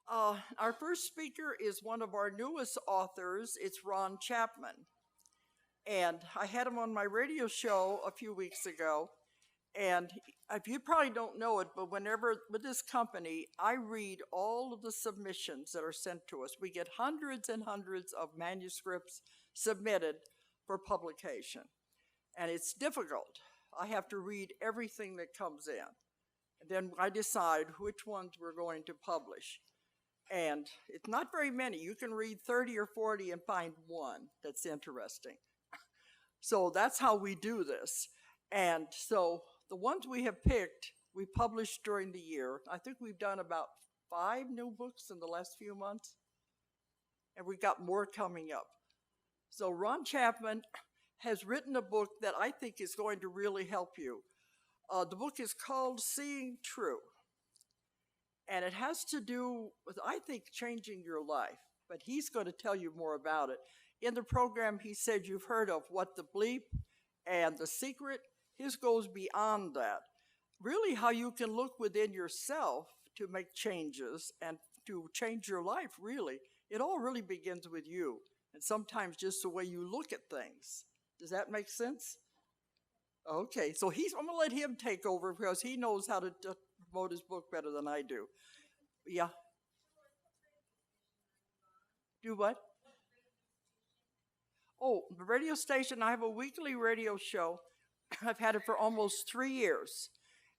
Our first speaker is one of our newest authors. It's Ron Chapman. And I had him on my radio show a few weeks ago. And if you probably don't know it, but whenever with this company, I read all of the submissions that are sent to us. We get hundreds and hundreds of manuscripts submitted for publication. And it's difficult. I have to read everything that comes in. And then I decide which ones we're going to publish. And it's not very many. You can read 30 or 40 and find one that's interesting. So that's how we do this. And so the ones we have picked, we published during the year. I think we've done about 5 new books in the last few months. And we've got more coming up. So Ron Chapman has written a book that I think is going to really help you. The book is called Seeing True. And it has to do with, I think, changing your life. But he's going to tell you more about it. In the program, he said you've heard of What the Bleep and The Secret. His goes beyond that. Really how you can look within yourself to make changes and to change your life, really. It all really begins with you. And sometimes just the way you look at things. Does that make sense? Okay, so I'm going to let him take over because he knows how to promote his book better than I do. Yeah. Do what? Oh, the radio station, I have a weekly radio show. I've had it for almost 3 years.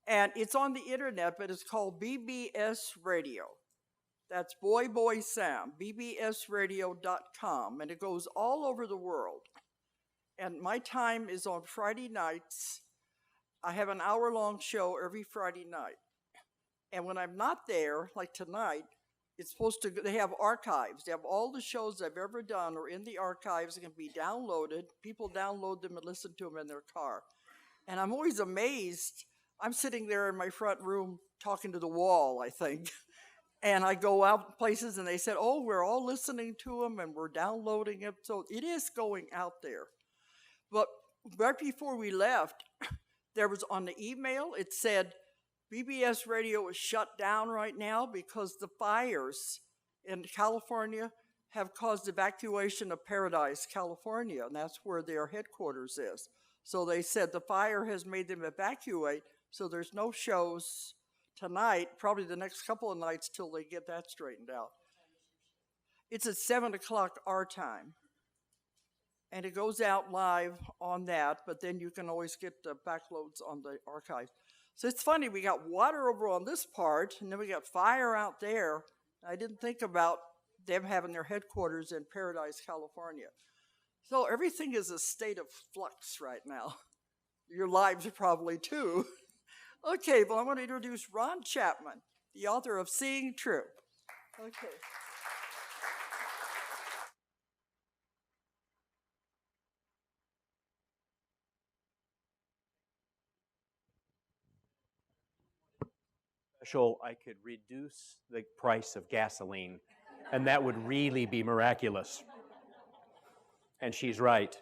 And it's on the internet, but it's called BBS Radio. That's Boy Boy Sam, bbsradio.com. And it goes all over the world. And my time is on Friday nights. I have an hour-long show every Friday night. And when I'm not there, like tonight, they have archives. They have all the shows I've ever done are in the archives. They can be downloaded. People download them and listen to them in their car. And I'm always amazed. I'm sitting there in my front room talking to the wall, I think. And I go out places and they said, oh, we're all listening to them and we're downloading it. So it is going out there. But right before we left, there was on the email, it said, BBS Radio is shut down right now because the fires in California have caused evacuation of Paradise, California, and that's where their headquarters is. So they said the fire has made them evacuate, so there's no shows tonight, probably the next couple of nights till they get that straightened out. It's at 7 o'clock our time. And it goes out live on that, but then you can always get the backloads on the archive. So it's funny, we got water over on this part, and then we got fire out there. I didn't think about them having their headquarters in Paradise, California. So everything is a state of flux right now. Your lives are probably too. Okay, well, I want to introduce Ron Chapman, the author of Seeing True. Okay. I could reduce the price of gasoline, and that would really be miraculous. And she's right.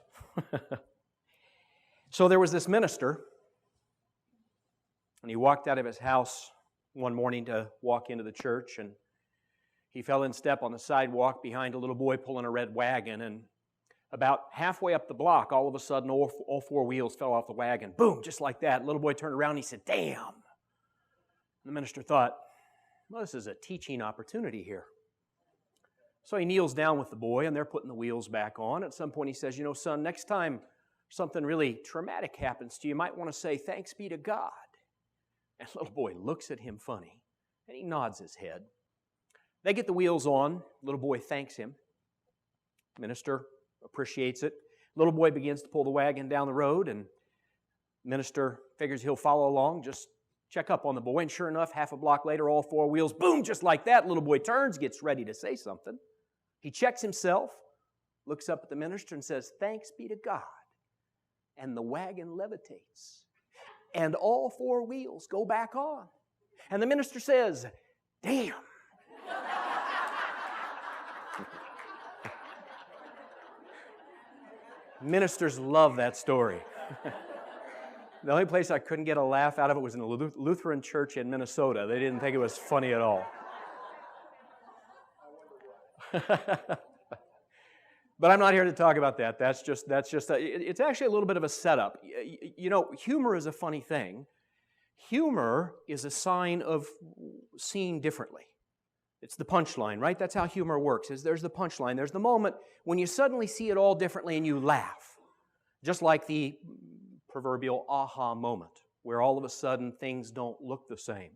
So there was this minister, and he walked out of his house one morning to walk into the church, and he fell in step on the sidewalk behind a little boy pulling a red wagon, and about halfway up the block, all of a sudden, all 4 wheels fell off the wagon. Boom, just like that. The little boy turned around and he said, damn. The minister thought, well, this is a teaching opportunity here. So he kneels down with the boy, and they're putting the wheels back on. At some point he says, son, next time something really traumatic happens to you, you might want to say, thanks be to God. And the little boy looks at him funny, and he nods his head. They get the wheels on. Little boy thanks him. Minister appreciates it. Little boy begins to pull the wagon down the road, and minister figures he'll follow along, just check up on the boy, and sure enough, half a block later, all 4 wheels, boom, just like that. Little boy turns, gets ready to say something. He checks himself, looks up at the minister and says, thanks be to God. And the wagon levitates. And all 4 wheels go back on. And the minister says, damn. Ministers love that story. The only place I couldn't get a laugh out of it was in a Lutheran church in Minnesota. They didn't think it was funny at all. But I'm not here to talk about that. It's actually a little bit of a setup. You know, humor is a funny thing. Humor is a sign of seeing differently. It's the punchline, right? That's how humor works. There's the punchline. There's the moment when you suddenly see it all differently and you laugh. Just like the proverbial aha moment, where all of a sudden things don't look the same.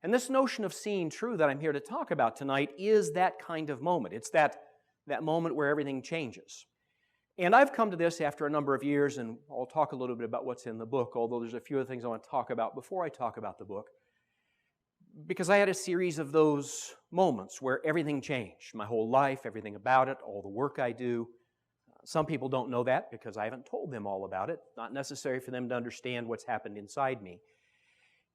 And this notion of seeing true that I'm here to talk about tonight is that kind of moment. It's that moment where everything changes. And I've come to this after a number of years, and I'll talk a little bit about what's in the book, although there's a few other things I want to talk about before I talk about the book. Because I had a series of those moments where everything changed. My whole life, everything about it, all the work I do. Some people don't know that because I haven't told them all about it. Not necessary for them to understand what's happened inside me.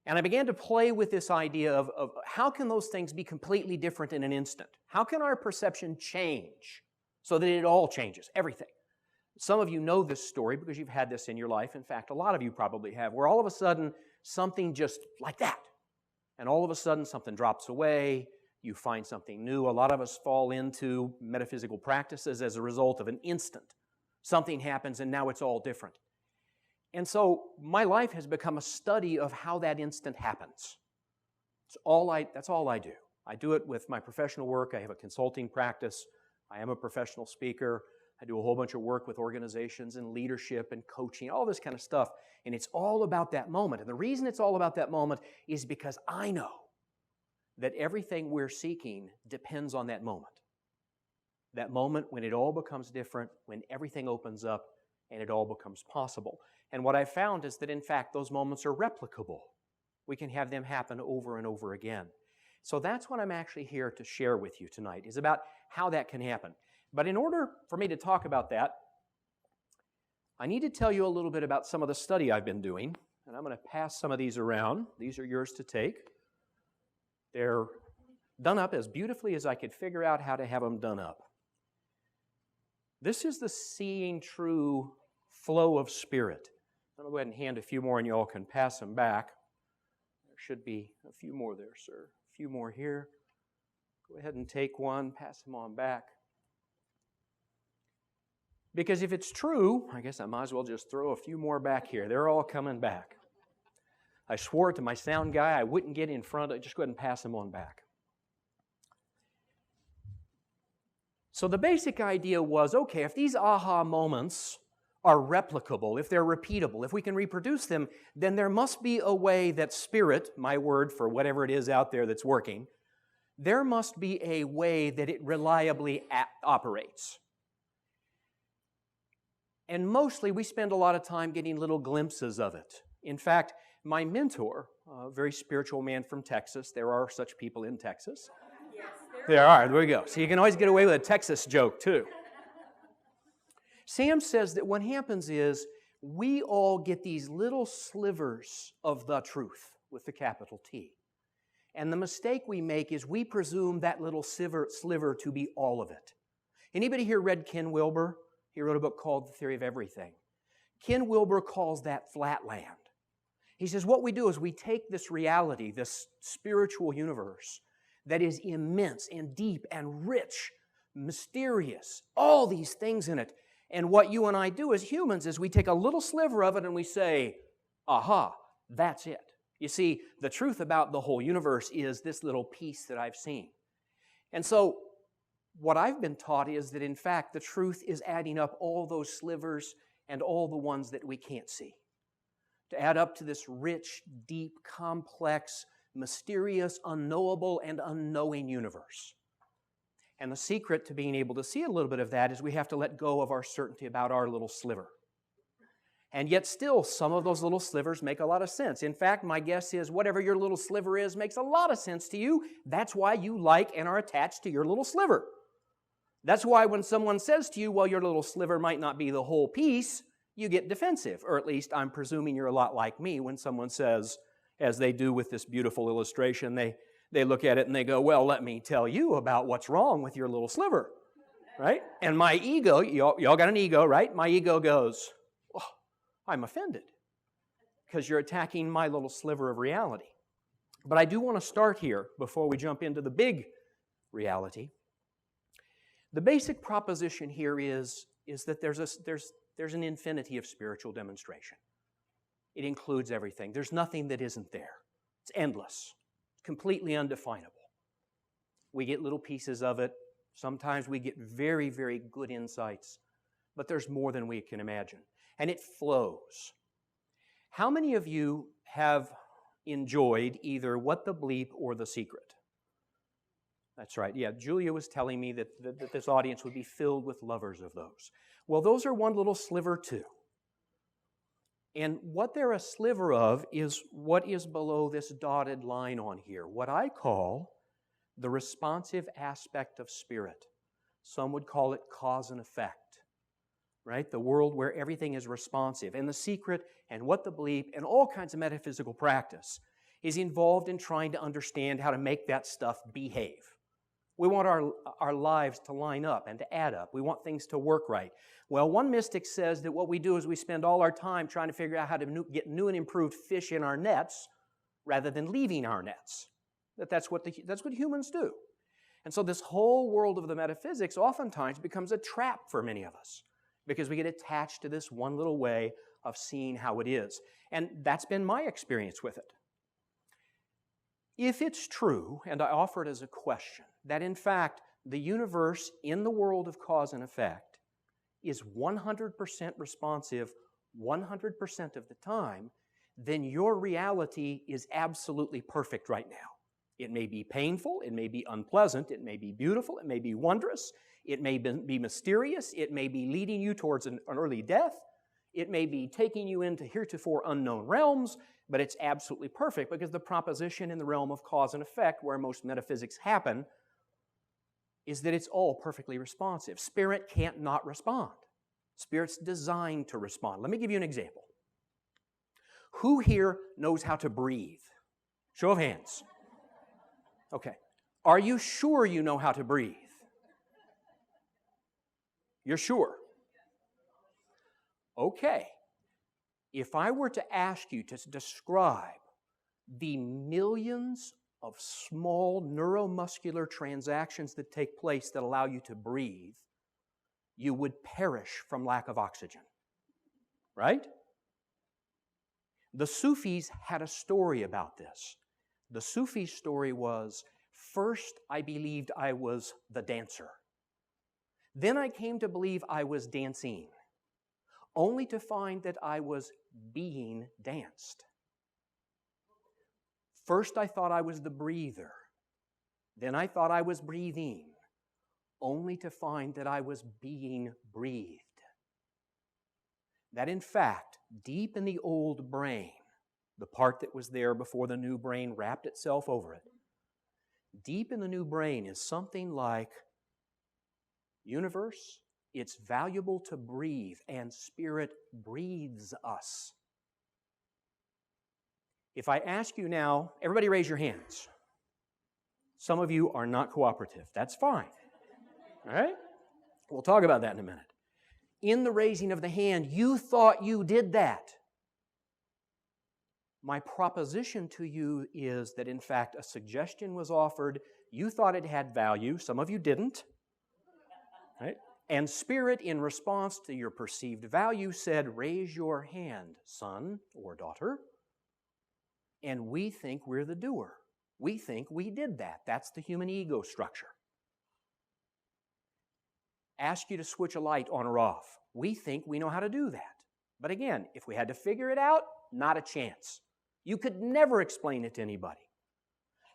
And I began to play with this idea of how can those things be completely different in an instant? How can our perception change so that it all changes, everything? Some of you know this story because you've had this in your life. In fact, a lot of you probably have, where all of a sudden something just like that. And all of a sudden something drops away, you find something new. A lot of us fall into metaphysical practices as a result of an instant. Something happens and now it's all different. And so my life has become a study of how that instant happens. That's all I do. I do it with my professional work. I have a consulting practice. I am a professional speaker. I do a whole bunch of work with organizations and leadership and coaching, all this kind of stuff. And it's all about that moment. And the reason it's all about that moment is because I know that everything we're seeking depends on that moment. That moment when it all becomes different, when everything opens up and it all becomes possible. And what I've found is that, in fact, those moments are replicable. We can have them happen over and over again. So that's what I'm actually here to share with you tonight, is about how that can happen. But in order for me to talk about that, I need to tell you a little bit about some of the study I've been doing. And I'm going to pass some of these around. These are yours to take. They're done up as beautifully as I could figure out how to have them done up. This is the Seeing True Flow of Spirit. I'm going to go ahead and hand a few more and you all can pass them back. There should be a few more there, sir. A few more here. Go ahead and take one, pass them on back. Because if it's true, I guess I might as well just throw a few more back here. They're all coming back. I swore to my sound guy I wouldn't get in front. I'd just go ahead and pass them on back. So the basic idea was, okay, if these aha moments are replicable, if they're repeatable, if we can reproduce them, then there must be a way that spirit, my word for whatever it is out there that's working, there must be a way that it reliably operates. And mostly we spend a lot of time getting little glimpses of it. In fact, my mentor, a very spiritual man from Texas, there are such people in Texas. Yes, There are, there we go. So you can always get away with a Texas joke too. Sam says that what happens is we all get these little slivers of the truth with the capital T. And the mistake we make is we presume that little sliver to be all of it. Anybody here read Ken Wilber? He wrote a book called The Theory of Everything. Ken Wilber calls that flatland. He says what we do is we take this reality, this spiritual universe that is immense and deep and rich, mysterious, all these things in it. And what you and I do as humans is we take a little sliver of it and we say, aha, that's it. You see, the truth about the whole universe is this little piece that I've seen. And so what I've been taught is that, in fact, the truth is adding up all those slivers and all the ones that we can't see, to add up to this rich, deep, complex, mysterious, unknowable, and unknowing universe. And the secret to being able to see a little bit of that is we have to let go of our certainty about our little sliver. And yet still, some of those little slivers make a lot of sense. In fact, my guess is whatever your little sliver is makes a lot of sense to you. That's why you like and are attached to your little sliver. That's why when someone says to you, well, your little sliver might not be the whole piece, you get defensive. Or at least I'm presuming you're a lot like me when someone says, as they do with this beautiful illustration, they look at it and they go, well, let me tell you about what's wrong with your little sliver, right? And my ego, y'all got an ego, right? My ego goes, oh, I'm offended because you're attacking my little sliver of reality. But I do want to start here before we jump into the big reality The basic proposition here is that there's an infinity of spiritual demonstration. It includes everything. There's nothing that isn't there. It's endless, completely undefinable. We get little pieces of it. Sometimes we get very, very good insights, but there's more than we can imagine. And it flows. How many of you have enjoyed either What the Bleep or The Secret? That's right. Yeah, Julia was telling me that this audience would be filled with lovers of those. Well, those are one little sliver too. And what they're a sliver of is what is below this dotted line on here, what I call the responsive aspect of spirit. Some would call it cause and effect, right? The world where everything is responsive. And The Secret and What the Bleep and all kinds of metaphysical practice is involved in trying to understand how to make that stuff behave. We want our lives to line up and to add up. We want things to work right. Well, one mystic says that what we do is we spend all our time trying to figure out how to get new and improved fish in our nets rather than leaving our nets. That's what humans do. And so this whole world of the metaphysics oftentimes becomes a trap for many of us because we get attached to this one little way of seeing how it is. And that's been my experience with it. If it's true, and I offer it as a question, that in fact the universe in the world of cause and effect is 100% responsive 100% of the time, then your reality is absolutely perfect right now. It may be painful, it may be unpleasant, it may be beautiful, it may be wondrous, it may be mysterious, it may be leading you towards an early death, it may be taking you into heretofore unknown realms, but it's absolutely perfect because the proposition in the realm of cause and effect, where most metaphysics happen, is that it's all perfectly responsive. Spirit can't not respond. Spirit's designed to respond. Let me give you an example. Who here knows how to breathe? Show of hands. Okay. Are you sure you know how to breathe? You're sure? Okay. If I were to ask you to describe the millions of small neuromuscular transactions that take place that allow you to breathe, you would perish from lack of oxygen. Right? The Sufis had a story about this. The Sufi story was, first I believed I was the dancer. Then I came to believe I was dancing, only to find that I was being danced. First I thought I was the breather. Then I thought I was breathing, only to find that I was being breathed. That in fact, deep in the old brain, the part that was there before the new brain wrapped itself over it, deep in the new brain is something like, universe, it's valuable to breathe, and Spirit breathes us. If I ask you now, everybody raise your hands. Some of you are not cooperative. That's fine. All right? We'll talk about that in a minute. In the raising of the hand, you thought you did that. My proposition to you is that, in fact, a suggestion was offered. You thought it had value. Some of you didn't. Right? And Spirit, in response to your perceived value, said, raise your hand, son or daughter. And we think we're the doer. We think we did that. That's the human ego structure. Ask you to switch a light on or off. We think we know how to do that. But again, if we had to figure it out, not a chance. You could never explain it to anybody.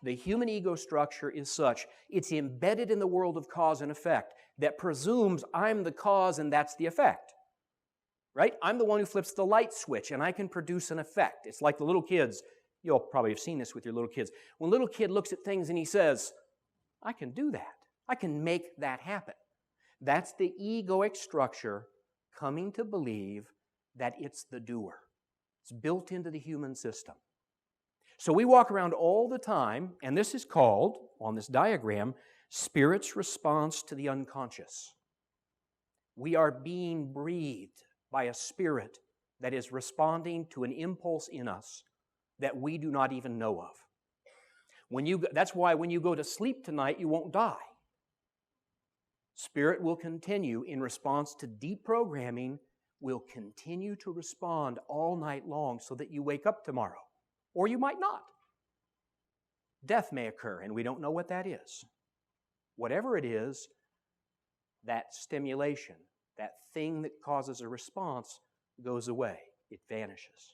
The human ego structure is such, it's embedded in the world of cause and effect that presumes I'm the cause and that's the effect. Right? I'm the one who flips the light switch and I can produce an effect. It's like the little kids. You'll probably have seen this with your little kids. When a little kid looks at things and he says, I can do that. I can make that happen. That's the egoic structure coming to believe that it's the doer. It's built into the human system. So we walk around all the time, and this is called, on this diagram, Spirit's response to the unconscious. We are being breathed by a spirit that is responding to an impulse in us that we do not even know of. That's why when you go to sleep tonight, you won't die. Spirit will continue in response to deep programming, will continue to respond all night long so that you wake up tomorrow. Or you might not. Death may occur, and we don't know what that is. Whatever it is, that stimulation, that thing that causes a response, goes away. It vanishes.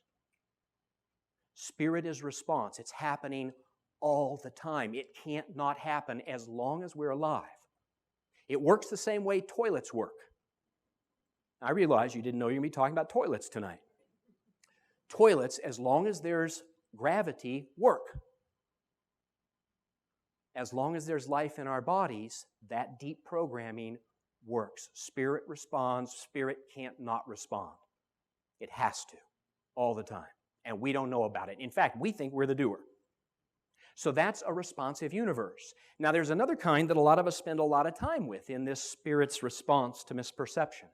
Spirit is response. It's happening all the time. It can't not happen as long as we're alive. It works the same way toilets work. I realize you didn't know you were going to be talking about toilets tonight. Toilets, as long as there's gravity, work. As long as there's life in our bodies, that deep programming works. Spirit responds. Spirit can't not respond. It has to, all the time. And we don't know about it. In fact, we think we're the doer. So that's a responsive universe. Now, there's another kind that a lot of us spend a lot of time with in this Spirit's response to misperception.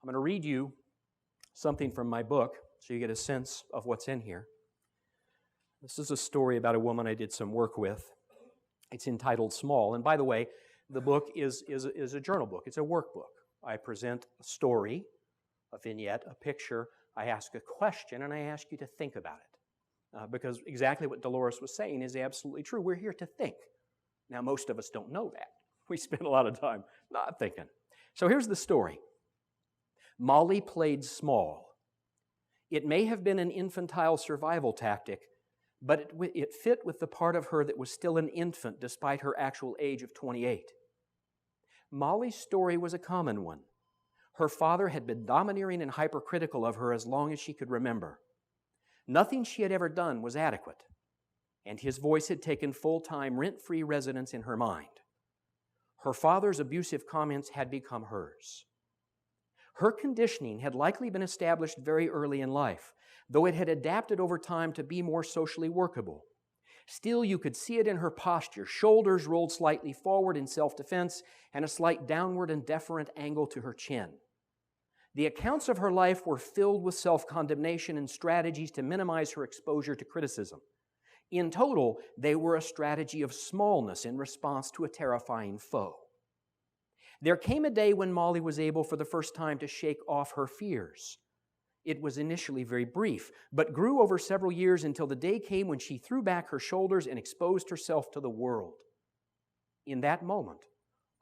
I'm going to read you something from my book so you get a sense of what's in here. This is a story about a woman I did some work with. It's entitled Small. And by the way, the book is a journal book. It's a workbook. I present a story, a vignette, a picture. I ask a question, and I ask you to think about it. Because exactly what Dolores was saying is absolutely true. We're here to think. Now, most of us don't know that. We spend a lot of time not thinking. So here's the story. Molly played small. It may have been an infantile survival tactic, but it fit with the part of her that was still an infant despite her actual age of 28. Molly's story was a common one. Her father had been domineering and hypercritical of her as long as she could remember. Nothing she had ever done was adequate, and his voice had taken full-time, rent-free residence in her mind. Her father's abusive comments had become hers. Her conditioning had likely been established very early in life, though it had adapted over time to be more socially workable. Still, you could see it in her posture, shoulders rolled slightly forward in self-defense, and a slight downward and deferent angle to her chin. The accounts of her life were filled with self-condemnation and strategies to minimize her exposure to criticism. In total, they were a strategy of smallness in response to a terrifying foe. There came a day when Molly was able for the first time to shake off her fears. It was initially very brief, but grew over several years until the day came when she threw back her shoulders and exposed herself to the world. In that moment,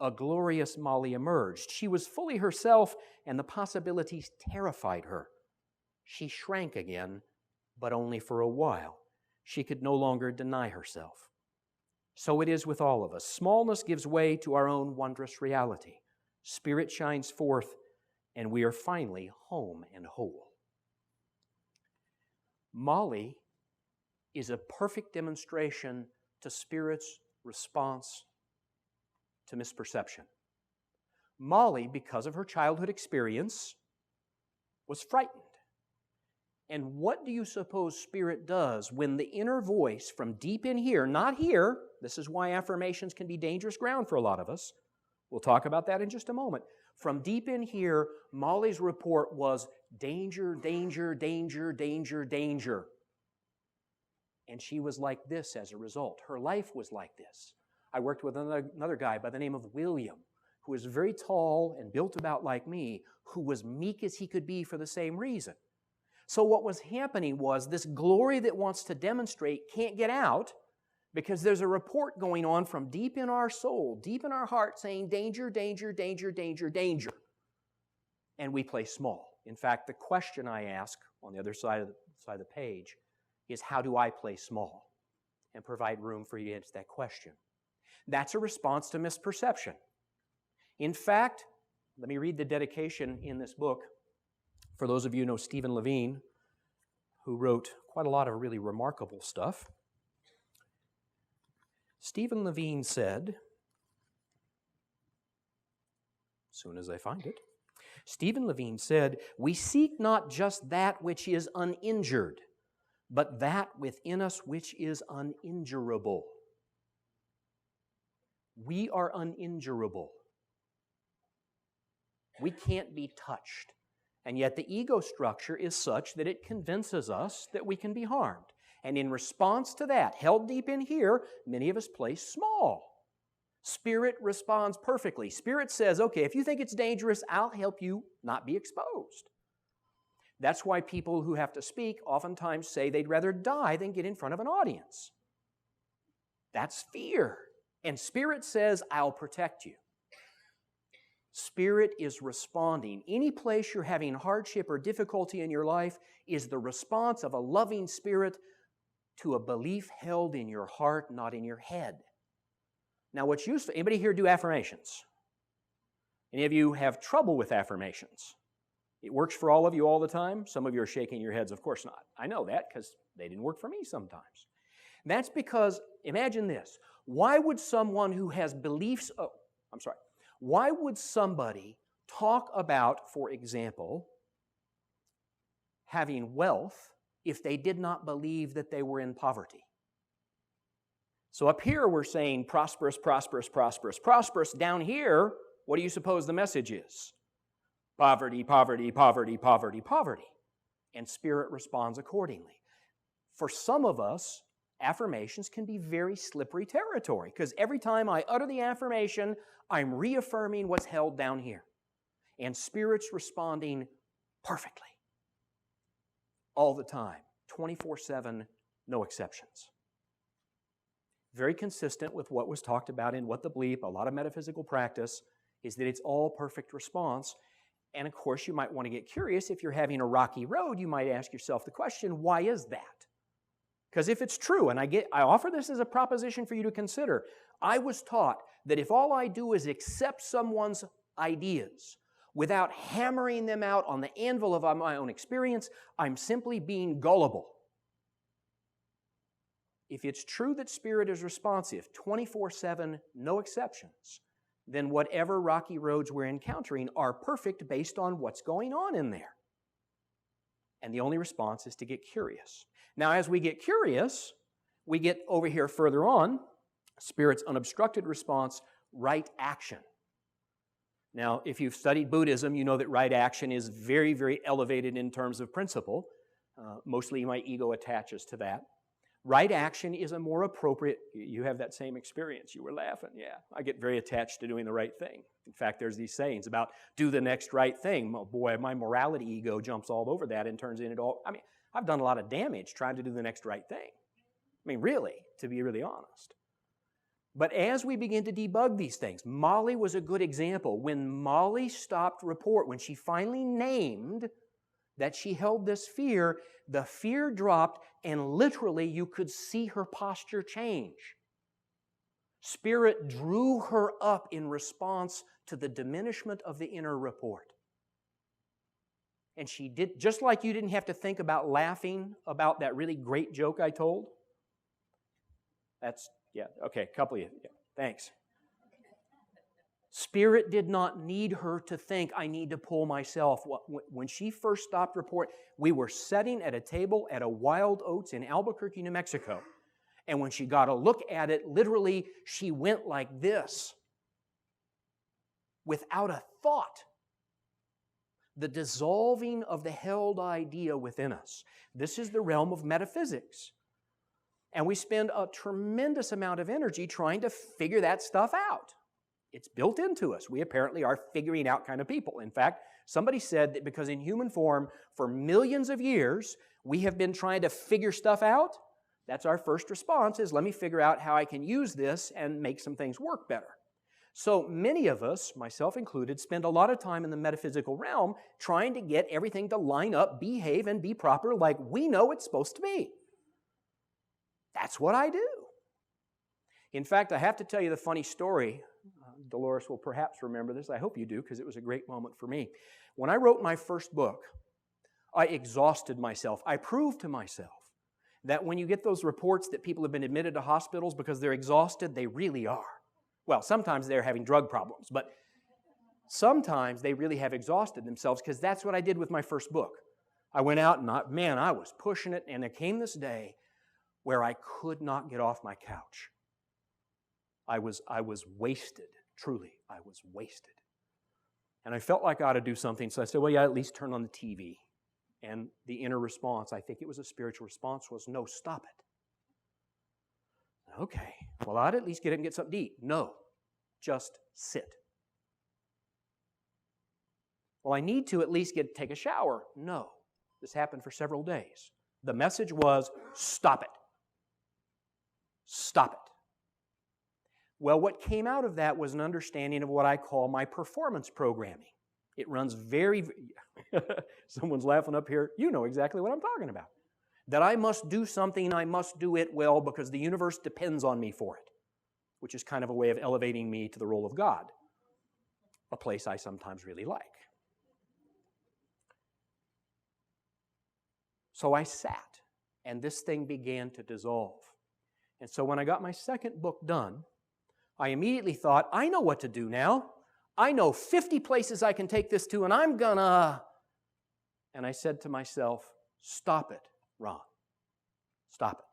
a glorious Molly emerged. She was fully herself, and the possibilities terrified her. She shrank again, but only for a while. She could no longer deny herself. So it is with all of us. Smallness gives way to our own wondrous reality. Spirit shines forth, and we are finally home and whole. Molly is a perfect demonstration to Spirit's response to misperception. Molly, because of her childhood experience, was frightened. And what do you suppose Spirit does when the inner voice from deep in here, not here, this is why affirmations can be dangerous ground for a lot of us. We'll talk about that in just a moment. From deep in here, Molly's report was danger, danger, danger, danger, danger. And she was like this as a result. Her life was like this. I worked with another guy by the name of William, who was very tall and built about like me, who was meek as he could be for the same reason. So what was happening was this glory that wants to demonstrate can't get out because there's a report going on from deep in our soul, deep in our heart saying danger, danger, danger, danger, danger. And we play small. In fact, the question I ask on the other side of the page is, how do I play small? And provide room for you to answer that question. That's a response to misperception. In fact, let me read the dedication in this book. For those of you who know Stephen Levine, who wrote quite a lot of really remarkable stuff, Stephen Levine said, as soon as I find it, Stephen Levine said, "We seek not just that which is uninjured, but that within us which is uninjurable." We are uninjurable. We can't be touched. And yet the ego structure is such that it convinces us that we can be harmed. And in response to that, held deep in here, many of us play small. Spirit responds perfectly. Spirit says, okay, if you think it's dangerous, I'll help you not be exposed. That's why people who have to speak oftentimes say they'd rather die than get in front of an audience. That's fear. And Spirit says, I'll protect you. Spirit is responding. Any place you're having hardship or difficulty in your life is the response of a loving Spirit to a belief held in your heart, not in your head. Now, what's useful, anybody here do affirmations? Any of you have trouble with affirmations? It works for all of you all the time? Some of you are shaking your heads, of course not. I know that because they didn't work for me sometimes. That's because, imagine this, why would someone who has beliefs, why would somebody talk about, for example, having wealth if they did not believe that they were in poverty? So up here we're saying prosperous, prosperous, prosperous, prosperous. Down here, what do you suppose the message is? Poverty, poverty, poverty, poverty, poverty. And Spirit responds accordingly. For some of us, affirmations can be very slippery territory because every time I utter the affirmation, I'm reaffirming what's held down here. And Spirit's responding perfectly. All the time, 24/7, no exceptions. Very consistent with what was talked about in What the Bleep, a lot of metaphysical practice, is that it's all perfect response. And of course, you might want to get curious. If you're having a rocky road, you might ask yourself the question, why is that? Because if it's true, and I offer this as a proposition for you to consider, I was taught that if all I do is accept someone's ideas without hammering them out on the anvil of my own experience, I'm simply being gullible. If it's true that Spirit is responsive, 24/7, no exceptions, then whatever rocky roads we're encountering are perfect based on what's going on in there. And the only response is to get curious. Now, as we get curious, we get over here further on, Spirit's unobstructed response, right action. Now, if you've studied Buddhism, you know that right action is very, very elevated in terms of principle. Mostly my ego attaches to that. Right action is a more appropriate, you have that same experience. You were laughing, yeah. I get very attached to doing the right thing. In fact, there's these sayings about do the next right thing. Oh boy, my morality ego jumps all over that and turns into all, I've done a lot of damage trying to do the next right thing. Really, to be really honest. But as we begin to debug these things, Molly was a good example. When Molly stopped report, when she finally named that she held this fear, the fear dropped and literally you could see her posture change. Spirit drew her up in response to the diminishment of the inner report. And she did, just like you didn't have to think about laughing about that really great joke I told. A couple of you, thanks. Spirit did not need her to think, I need to pull myself. When she first stopped report, we were sitting at a table at a Wild Oats in Albuquerque, New Mexico. And when she got a look at it, literally, she went like this, without a thought. The dissolving of the held idea within us. This is the realm of metaphysics. And we spend a tremendous amount of energy trying to figure that stuff out. It's built into us. We apparently are figuring out kind of people. In fact, somebody said that because in human form, for millions of years, we have been trying to figure stuff out. That's our first response is, let me figure out how I can use this and make some things work better. So many of us, myself included, spend a lot of time in the metaphysical realm trying to get everything to line up, behave, and be proper like we know it's supposed to be. That's what I do. In fact, I have to tell you the funny story. Dolores will perhaps remember this. I hope you do, because it was a great moment for me. When I wrote my first book, I exhausted myself. I proved to myself that when you get those reports that people have been admitted to hospitals because they're exhausted, they really are. Well, sometimes they're having drug problems, but sometimes they really have exhausted themselves, because that's what I did with my first book. I went out and I was pushing it, and there came this day where I could not get off my couch. I was wasted. Truly, I was wasted. And I felt like I ought to do something, so I said, well, yeah, at least turn on the TV. And the inner response, I think it was a spiritual response, was, no, stop it. Okay, well, I'd at least get up and get something to eat. No, just sit. Well, I need to at least take a shower. No. This happened for several days. The message was, stop it. Stop it. Well, what came out of that was an understanding of what I call my performance programming. It runs someone's laughing up here. You know exactly what I'm talking about. That I must do something, I must do it well because the universe depends on me for it, which is kind of a way of elevating me to the role of God, a place I sometimes really like. So I sat, and this thing began to dissolve. And so when I got my second book done, I immediately thought, I know what to do now. I know 50 places I can take this to, and I'm gonna... And I said to myself, stop it, Ron. Stop it.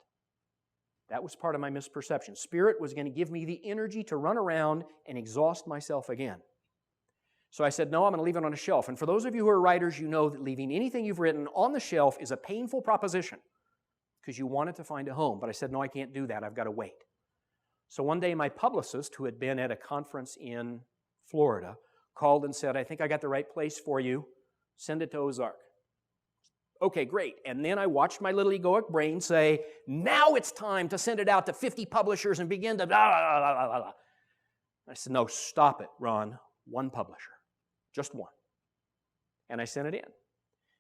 That was part of my misperception. Spirit was going to give me the energy to run around and exhaust myself again. So I said, no, I'm going to leave it on a shelf. And for those of you who are writers, you know that leaving anything you've written on the shelf is a painful proposition because you want it to find a home. But I said, no, I can't do that. I've got to wait. So one day my publicist, who had been at a conference in Florida, called and said, I think I got the right place for you. Send it to Ozark. Okay, great. And then I watched my little egoic brain say, now it's time to send it out to 50 publishers and begin to blah, blah, blah, blah, blah. I said, no, stop it, Ron. One publisher. Just one. And I sent it in.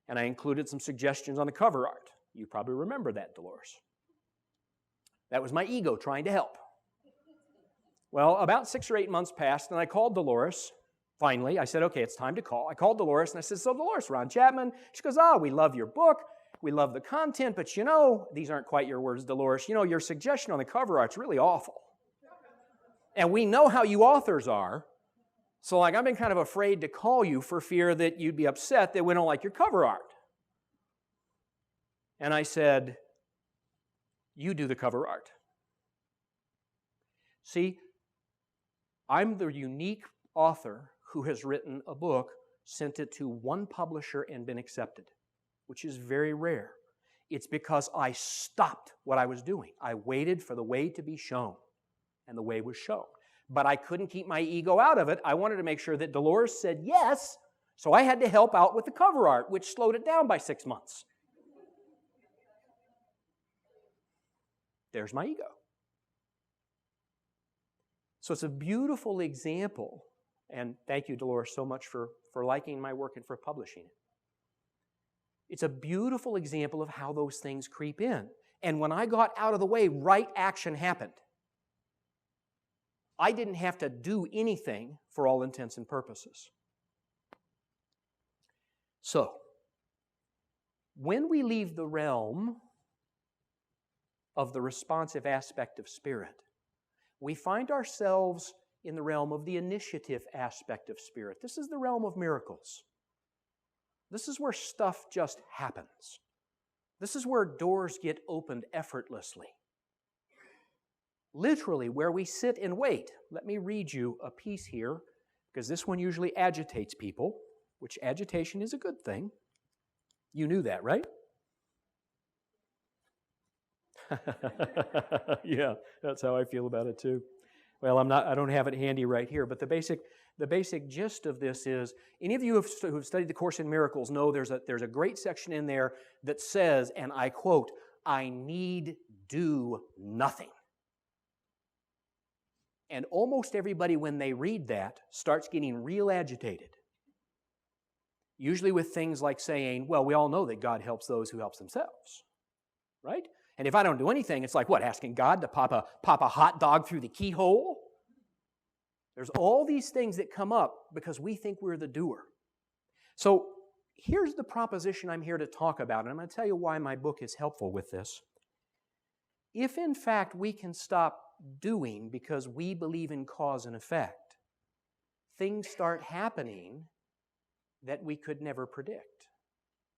And I included some suggestions on the cover art. You probably remember that, Dolores. That was my ego trying to help. Well, about 6 or 8 months passed, and I called Dolores. Finally, I said, okay, it's time to call. I called Dolores, and I said, so Dolores, Ron Chapman. She goes, we love your book. We love the content, but you know, these aren't quite your words, Dolores. You know, your suggestion on the cover art's really awful. And we know how you authors are. So, I've been kind of afraid to call you for fear that you'd be upset that we don't like your cover art. And I said, you do the cover art. See, I'm the unique author who has written a book, sent it to one publisher, and been accepted, which is very rare. It's because I stopped what I was doing. I waited for the way to be shown, and the way was shown. But I couldn't keep my ego out of it. I wanted to make sure that Dolores said yes, so I had to help out with the cover art, which slowed it down by 6 months. There's my ego. So it's a beautiful example, and thank you, Dolores, so much for liking my work and for publishing it. It's a beautiful example of how those things creep in. And when I got out of the way, right action happened. I didn't have to do anything for all intents and purposes. So, when we leave the realm of the responsive aspect of spirit, we find ourselves in the realm of the initiative aspect of spirit. This is the realm of miracles. This is where stuff just happens. This is where doors get opened effortlessly. Literally, where we sit and wait. Let me read you a piece here, because this one usually agitates people, which agitation is a good thing. You knew that, right? Yeah, that's how I feel about it too. Well, I don't have it handy right here, but the basic gist of this is, any of you who have studied the Course in Miracles know there's a great section in there that says, and I quote, I need do nothing. And almost everybody, when they read that, starts getting real agitated. Usually with things like saying, well, we all know that God helps those who help themselves, right? And if I don't do anything, it's like what, asking God to pop a hot dog through the keyhole? There's all these things that come up because we think we're the doer. So here's the proposition I'm here to talk about, and I'm going to tell you why my book is helpful with this. If in fact we can stop doing because we believe in cause and effect, things start happening that we could never predict,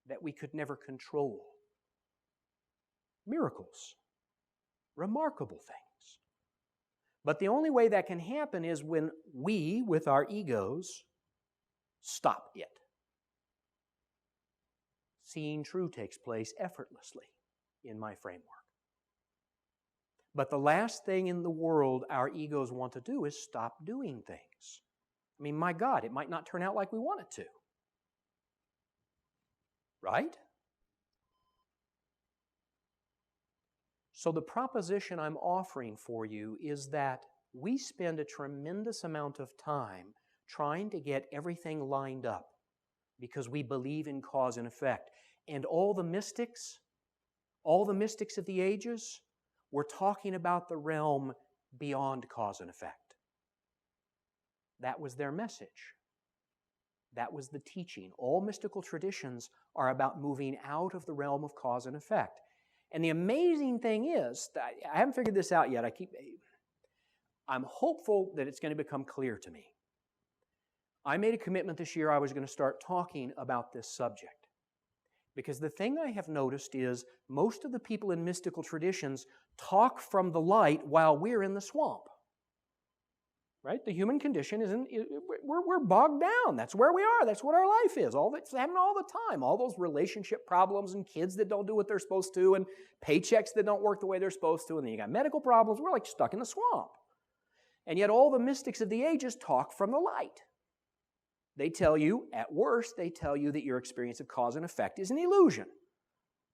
that we could never control. Miracles, remarkable things. But the only way that can happen is when we, with our egos, stop it. Seeing true takes place effortlessly in my framework. But the last thing in the world our egos want to do is stop doing things. I mean, my God, it might not turn out like we want it to. Right? So the proposition I'm offering for you is that we spend a tremendous amount of time trying to get everything lined up because we believe in cause and effect. And all the mystics of the ages were talking about the realm beyond cause and effect. That was their message. That was the teaching. All mystical traditions are about moving out of the realm of cause and effect. And the amazing thing is, I haven't figured this out yet. I'm hopeful that it's going to become clear to me. I made a commitment this year I was going to start talking about this subject. Because the thing I have noticed is most of the people in mystical traditions talk from the light while we're in the swamp. Right? The human condition we're bogged down. That's where we are. That's what our life is. All that's happening all the time. All those relationship problems and kids that don't do what they're supposed to and paychecks that don't work the way they're supposed to. And then you got medical problems. We're like stuck in the swamp. And yet all the mystics of the ages talk from the light. They tell you, at worst, they tell you that your experience of cause and effect is an illusion.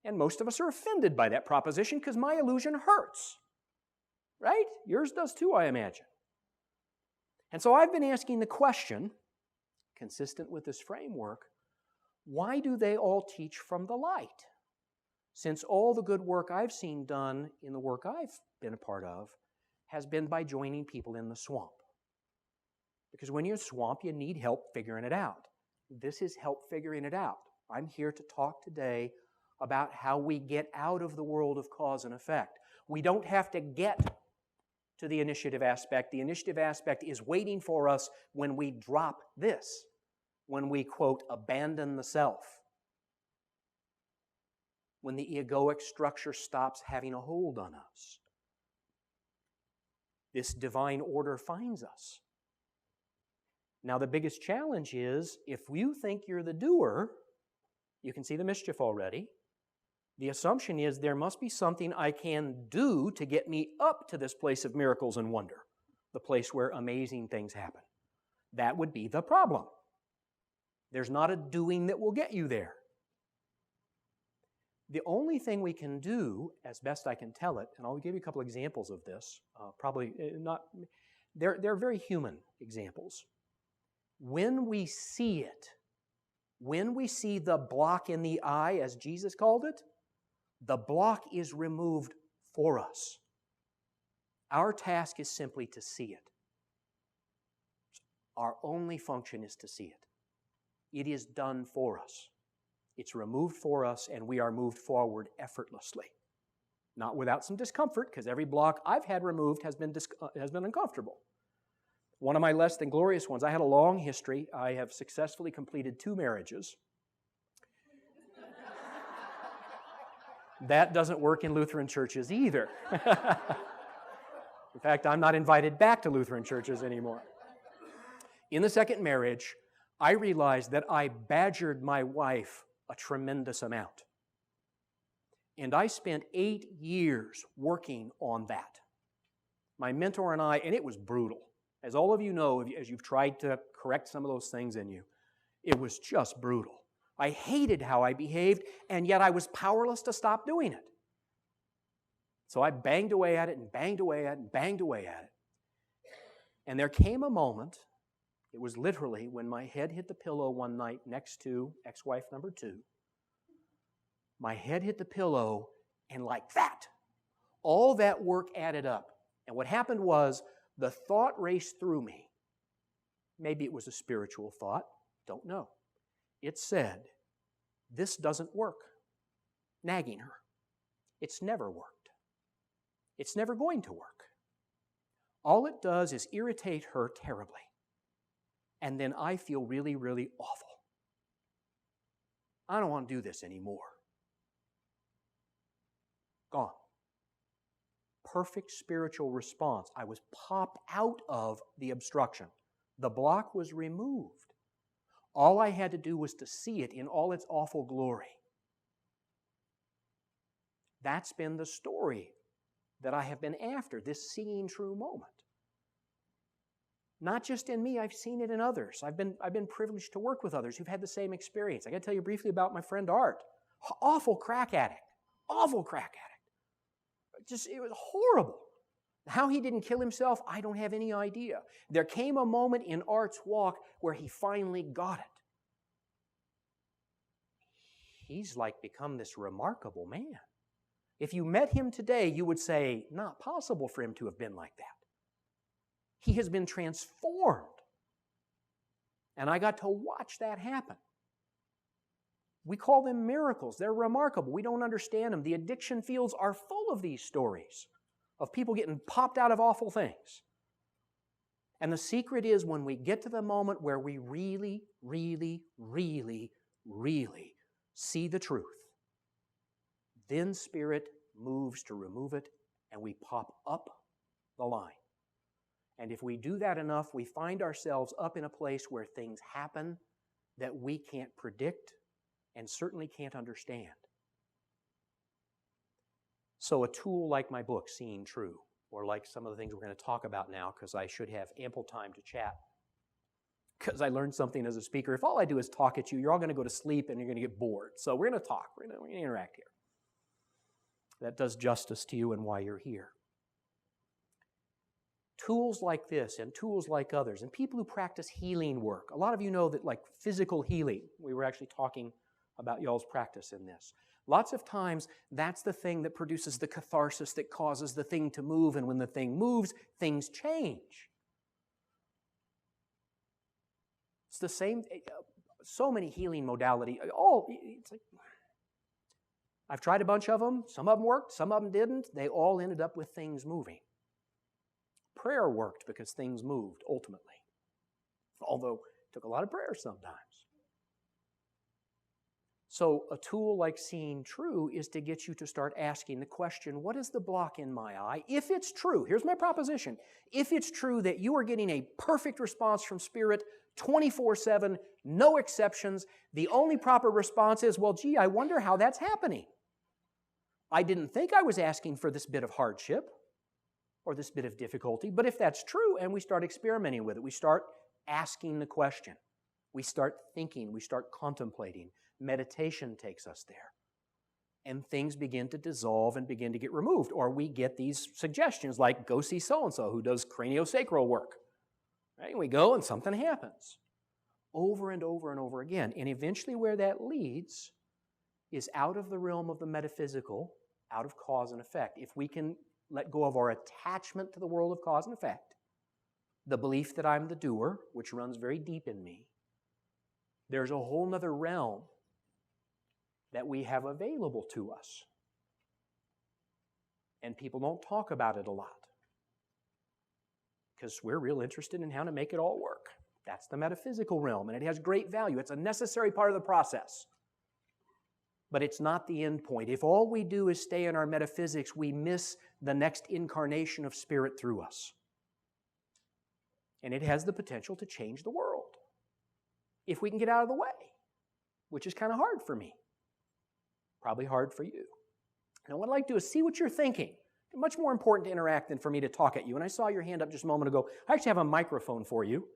And most of us are offended by that proposition because my illusion hurts. Right? Yours does too, I imagine. And so I've been asking the question, consistent with this framework, why do they all teach from the light? Since all the good work I've seen done in the work I've been a part of has been by joining people in the swamp. Because when you're in the swamp, you need help figuring it out. This is help figuring it out. I'm here to talk today about how we get out of the world of cause and effect. We don't have to get to the initiative aspect. The initiative aspect is waiting for us when we drop this, when we, quote, abandon the self, when the egoic structure stops having a hold on us. This divine order finds us. Now, the biggest challenge is if you think you're the doer, you can see the mischief already. The assumption is there must be something I can do to get me up to this place of miracles and wonder, the place where amazing things happen. That would be the problem. There's not a doing that will get you there. The only thing we can do, as best I can tell it, and I'll give you a couple examples of this, they're very human examples. When we see it, when we see the block in the eye, as Jesus called it, the block is removed for us. Our task is simply to see it. Our only function is to see it. It is done for us. It's removed for us, and we are moved forward effortlessly. Not without some discomfort, because every block I've had removed has been uncomfortable. One of my less than glorious ones, I had a long history. I have successfully completed 2 marriages. That doesn't work in Lutheran churches either. In fact, I'm not invited back to Lutheran churches anymore. In the second marriage, I realized that I badgered my wife a tremendous amount. And I spent 8 years working on that. My mentor and I, and it was brutal. As all of you know, as you've tried to correct some of those things in you, it was just brutal. I hated how I behaved, and yet I was powerless to stop doing it. So I banged away at it and banged away at it and banged away at it. And there came a moment, it was literally when my head hit the pillow one night next to ex-wife number 2. My head hit the pillow, and like that, all that work added up. And what happened was, the thought raced through me. Maybe it was a spiritual thought, don't know. It said, this doesn't work. Nagging her. It's never worked. It's never going to work. All it does is irritate her terribly. And then I feel really, really awful. I don't want to do this anymore. Gone. Perfect spiritual response. I was popped out of the obstruction. The block was removed. All I had to do was to see it in all its awful glory. That's been the story that I have been after, this seeing true moment. Not just in me, I've seen it in others. I've been privileged to work with others who've had the same experience. I got to tell you briefly about my friend Art. Awful crack addict. Awful crack addict. It was horrible. How he didn't kill himself, I don't have any idea. There came a moment in Art's walk where he finally got it. He's like become this remarkable man. If you met him today, you would say, not possible for him to have been like that. He has been transformed. And I got to watch that happen. We call them miracles. They're remarkable. We don't understand them. The addiction fields are full of these stories of people getting popped out of awful things. And the secret is when we get to the moment where we really, really, really, really see the truth, then Spirit moves to remove it, and we pop up the line. And if we do that enough, we find ourselves up in a place where things happen that we can't predict and certainly can't understand. So a tool like my book, Seeing True, or like some of the things we're going to talk about now, because I should have ample time to chat, because I learned something as a speaker. If all I do is talk at you, you're all going to go to sleep and you're going to get bored. So we're going to talk. We're going to interact here. That does justice to you and why you're here. Tools like this and tools like others, and people who practice healing work. A lot of you know that like physical healing, we were actually talking about y'all's practice in this. Lots of times, that's the thing that produces the catharsis that causes the thing to move, and when the thing moves, things change. It's the same, so many healing modalities. I've tried a bunch of them. Some of them worked, some of them didn't. They all ended up with things moving. Prayer worked because things moved, ultimately. Although it took a lot of prayer sometimes. So a tool like Seeing True is to get you to start asking the question, what is the block in my eye? If it's true, here's my proposition. If it's true that you are getting a perfect response from Spirit 24/7, no exceptions, the only proper response is, well, gee, I wonder how that's happening. I didn't think I was asking for this bit of hardship or this bit of difficulty, but if that's true and we start experimenting with it, we start asking the question, we start thinking, we start contemplating, meditation takes us there, and things begin to dissolve and begin to get removed, or we get these suggestions like, go see so-and-so who does craniosacral work. Right? We go and something happens over and over and over again, and eventually where that leads is out of the realm of the metaphysical, out of cause and effect. If we can let go of our attachment to the world of cause and effect, the belief that I'm the doer, which runs very deep in me, there's a whole other realm that we have available to us. And people don't talk about it a lot because we're real interested in how to make it all work. That's the metaphysical realm, and it has great value. It's a necessary part of the process. But it's not the end point. If all we do is stay in our metaphysics, we miss the next incarnation of Spirit through us. And it has the potential to change the world if we can get out of the way, which is kind of hard for me. Probably hard for you. Now, what I'd like to do is see what you're thinking. It's much more important to interact than for me to talk at you. And I saw your hand up just a moment ago. I actually have a microphone for you.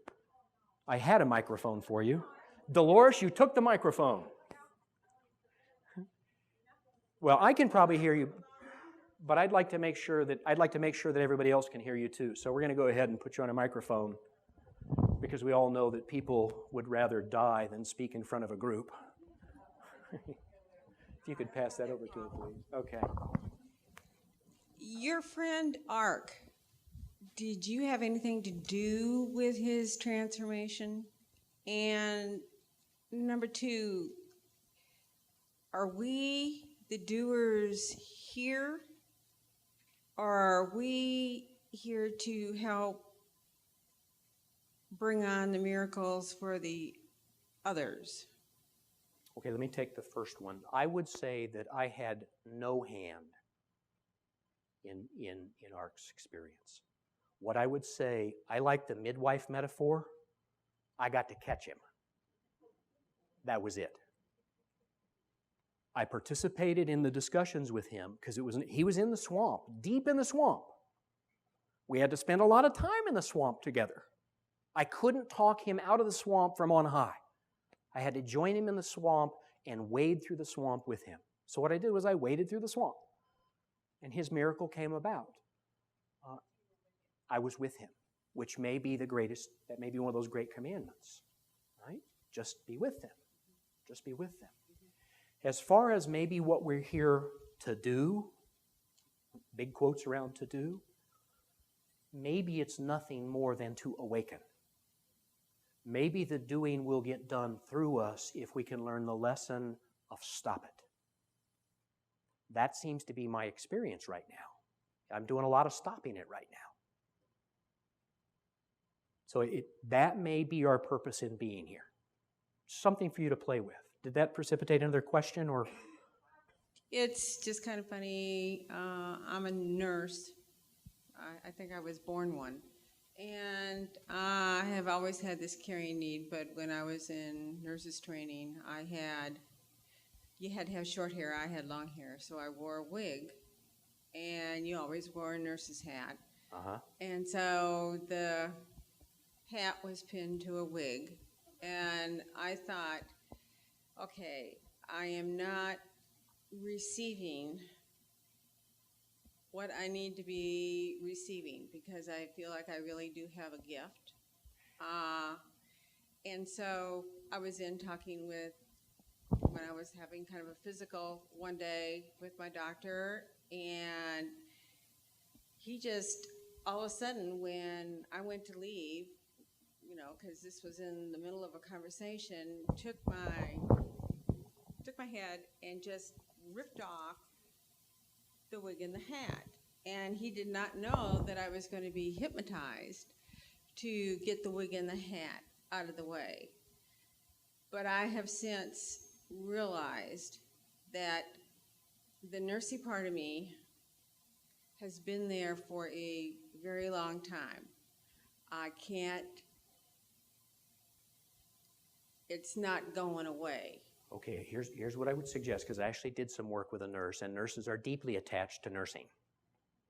I had a microphone for you. Dolores, you took the microphone. Well, I can probably hear you, but I'd like to make sure that everybody else can hear you too. So we're going to go ahead and put you on a microphone because we all know that people would rather die than speak in front of a group. If you could pass that over to me, please. Okay. Your friend Ark, did you have anything to do with his transformation? And number two, are we the doers here, or are we here to help bring on the miracles for the others? Okay, let me take the first one. I would say that I had no hand in Ark's experience. What I would say, I like the midwife metaphor. I got to catch him. That was it. I participated in the discussions with him because he was in the swamp, deep in the swamp. We had to spend a lot of time in the swamp together. I couldn't talk him out of the swamp from on high. I had to join him in the swamp and wade through the swamp with him. So what I did was I waded through the swamp, and his miracle came about. I was with him, which may be the greatest, that may be one of those great commandments, right? Just be with them. Just be with them. As far as maybe what we're here to do, big quotes around to do, maybe it's nothing more than to awaken. Maybe the doing will get done through us if we can learn the lesson of stop it. That seems to be my experience right now. I'm doing a lot of stopping it right now. So that may be our purpose in being here. Something for you to play with. Did that precipitate another question, or? It's just kind of funny. I'm a nurse. I think I was born one. And I have always had this caring need, but when I was in nurses training, you had to have short hair. I had long hair, so I wore a wig. And you always wore a nurse's hat. Uh-huh. And so the hat was pinned to a wig. And I thought, okay, I am not receiving what I need to be receiving because I feel like I really do have a gift. And so I was talking with, when I was having kind of a physical one day with my doctor, and he just, all of a sudden, when I went to leave, because this was in the middle of a conversation, took my head and just ripped off the wig and the hat. And he did not know that I was going to be hypnotized to get the wig and the hat out of the way. But I have since realized that the nursing part of me has been there for a very long time. It's not going away. Okay, here's what I would suggest, because I actually did some work with a nurse, and nurses are deeply attached to nursing.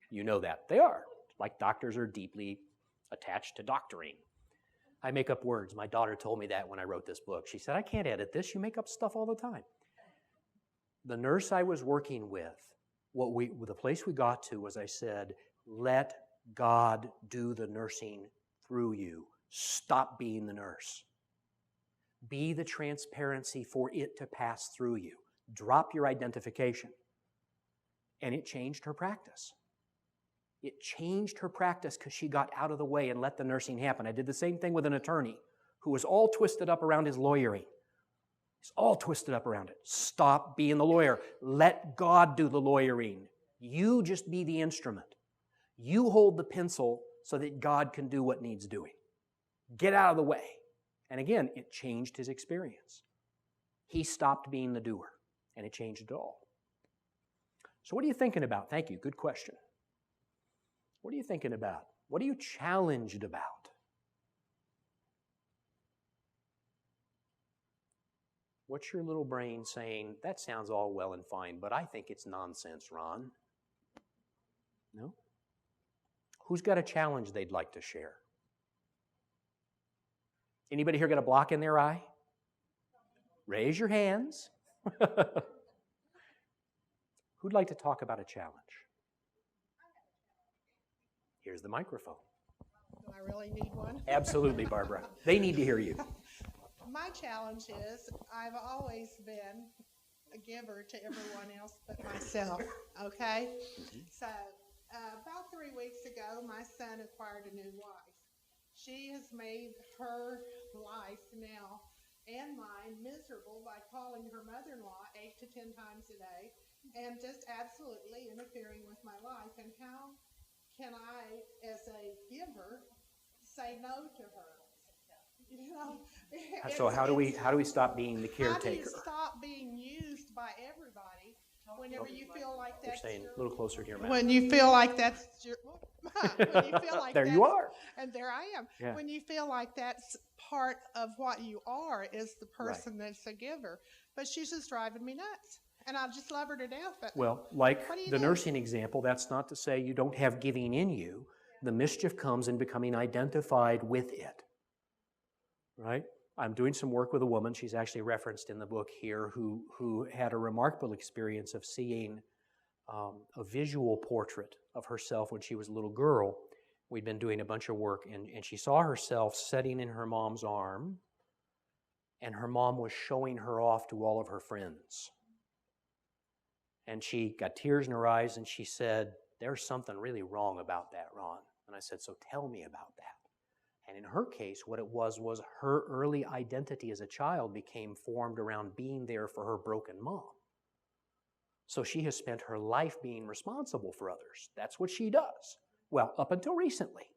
You know that. They are. Like doctors are deeply attached to doctoring. I make up words. My daughter told me that when I wrote this book. She said, I can't edit this. You make up stuff all the time. The nurse I was working with, the place we got to was I said, let God do the nursing through you. Stop being the nurse. Be the transparency for it to pass through you. Drop your identification. And it changed her practice. It changed her practice because she got out of the way and let the nursing happen. I did the same thing with an attorney who was all twisted up around his lawyering. He's all twisted up around it. Stop being the lawyer. Let God do the lawyering. You just be the instrument. You hold the pencil so that God can do what needs doing. Get out of the way. And again, it changed his experience. He stopped being the doer, and it changed it all. So what are you thinking about? Thank you. Good question. What are you thinking about? What are you challenged about? What's your little brain saying, that sounds all well and fine, but I think it's nonsense, Ron? No? Who's got a challenge they'd like to share? Anybody here got a block in their eye? Raise your hands. Who'd like to talk about a challenge? Here's the microphone. Do I really need one? Absolutely, Barbara. They need to hear you. My challenge is I've always been a giver to everyone else but myself, okay? So about 3 weeks ago, my son acquired a new wife. She has made her life now and mine miserable by calling her mother-in-law 8 to 10 times a day and just absolutely interfering with my life. And how can I, as a giver, say no to her? You know, So how do we stop being the caretaker? How do you stop being used by everybody whenever you feel like You're that's saying a little closer to your mouth. when you feel like that's your when you feel like There you are. And there I am. Yeah. When you feel like that's part of what you are is the person that's a giver. But she's just driving me nuts. and I just love her to death. But Well, like what do you the do? nursing example, that's not to say you don't have giving in you. The mischief comes in becoming identified with it, right? I'm doing some work with a woman, she's actually referenced in the book here, who had a remarkable experience of seeing a visual portrait of herself when she was a little girl. We'd been doing a bunch of work, and she saw herself sitting in her mom's arm, and her mom was showing her off to all of her friends. And she got tears in her eyes, and she said, "There's something really wrong about that, Ron." And I said, "So tell me about that." And in her case, what it was her early identity as a child became formed around being there for her broken mom. So she has spent her life being responsible for others. That's what she does. Well, up until recently,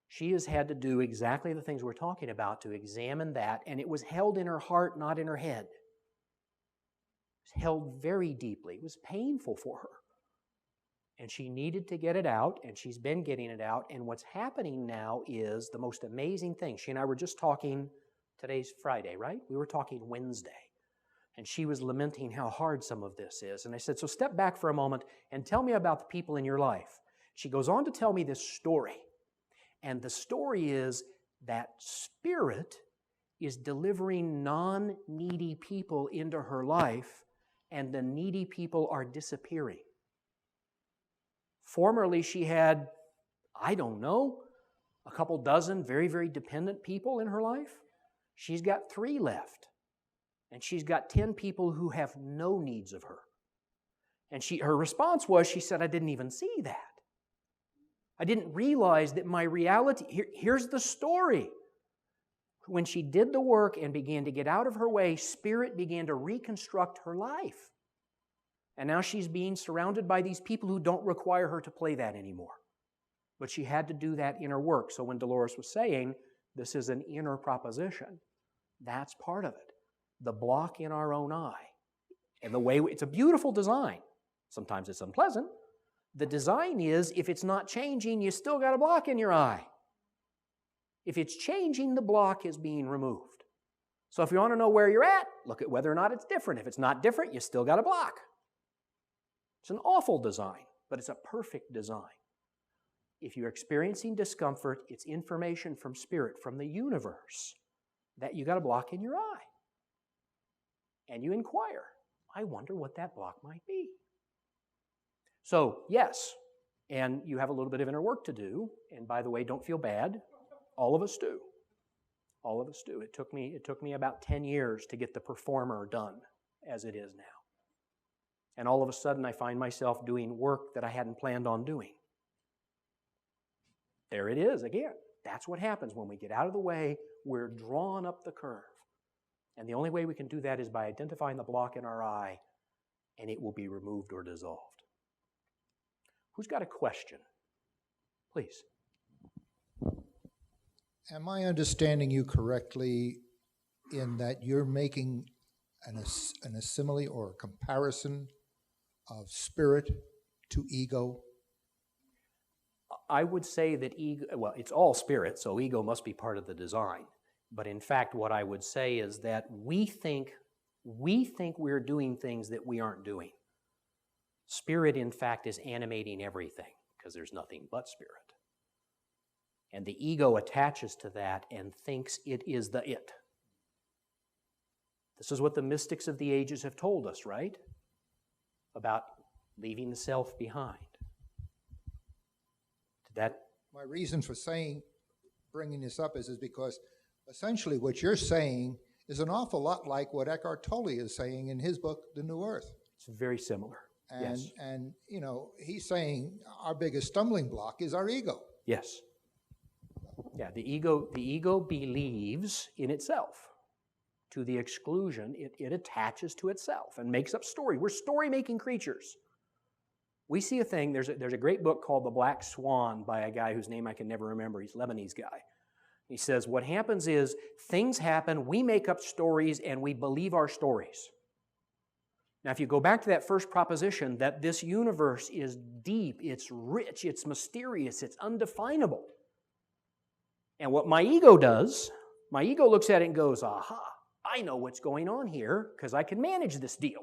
she has had to do exactly the things we're talking about to examine that, and it was held in her heart, not in her head. It was held very deeply. It was painful for her. And she needed to get it out, and she's been getting it out, and what's happening now is the most amazing thing. She and I were just talking, today's Friday, right? We were talking Wednesday. And she was lamenting how hard some of this is. And I said, "So step back for a moment and tell me about the people in your life." She goes on to tell me this story. And the story is that Spirit is delivering non-needy people into her life, and the needy people are disappearing. Formerly, she had, I don't know, a couple dozen very, very dependent people in her life. She's got 3 left. And she's got 10 people who have no needs of her. And her response was, she said, "I didn't even see that. I didn't realize that my reality..." Here's the story. When she did the work and began to get out of her way, Spirit began to reconstruct her life. And now she's being surrounded by these people who don't require her to play that anymore. But she had to do that inner work. So when Dolores was saying, this is an inner proposition, that's part of it. The block in our own eye. And the way, it's a beautiful design. Sometimes it's unpleasant. The design is, if it's not changing, you still got a block in your eye. If it's changing, the block is being removed. So if you want to know where you're at, look at whether or not it's different. If it's not different, you still got a block. It's an awful design, but it's a perfect design. If you're experiencing discomfort, it's information from Spirit, from the universe, that you got a block in your eye. And you inquire, I wonder what that block might be. So, yes, and you have a little bit of inner work to do. And by the way, don't feel bad. All of us do. All of us do. It took me about 10 years to get the performer done as it is now. And all of a sudden, I find myself doing work that I hadn't planned on doing. There it is again. That's what happens when we get out of the way. We're drawn up the curve. And the only way we can do that is by identifying the block in our eye, and it will be removed or dissolved. Who's got a question? Please. Am I understanding you correctly in that you're making an simile or a comparison of spirit to ego? I would say that ego, well, it's all spirit, so ego must be part of the design. But in fact, what I would say is that we think we're doing things that we aren't doing. Spirit, in fact, is animating everything because there's nothing but spirit. And the ego attaches to that and thinks it is the it. This is what the mystics of the ages have told us, right? About leaving the self behind. My reason for bringing this up is because essentially what you're saying is an awful lot like what Eckhart Tolle is saying in his book, The New Earth. It's very similar. And, yes. And you know, he's saying our biggest stumbling block is our ego. Yes. Yeah, the ego believes in itself to the exclusion. It attaches to itself and makes up story. We're story-making creatures. We see a thing, there's a great book called The Black Swan by a guy whose name I can never remember. He's a Lebanese guy. He says, what happens is things happen, we make up stories, and we believe our stories. Now, if you go back to that first proposition, that this universe is deep, it's rich, it's mysterious, it's undefinable. And what my ego does, my ego looks at it and goes, aha, I know what's going on here because I can manage this deal.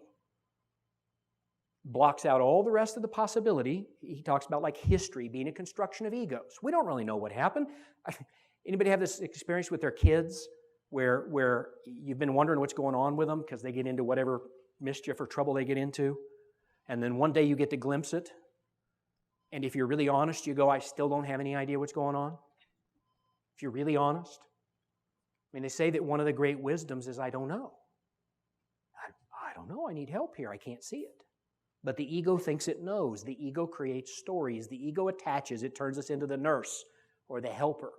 blocks out all the rest of the possibility. He talks about like history being a construction of egos. We don't really know what happened. Anybody have this experience with their kids where you've been wondering what's going on with them because they get into whatever mischief or trouble they get into, and then one day you get to glimpse it, and if you're really honest, you go, I still don't have any idea what's going on? If you're really honest? I mean, they say that one of the great wisdoms is, I don't know. I don't know, I need help here, I can't see it. But the ego thinks it knows. The ego creates stories. The ego attaches. It turns us into the nurse or the helper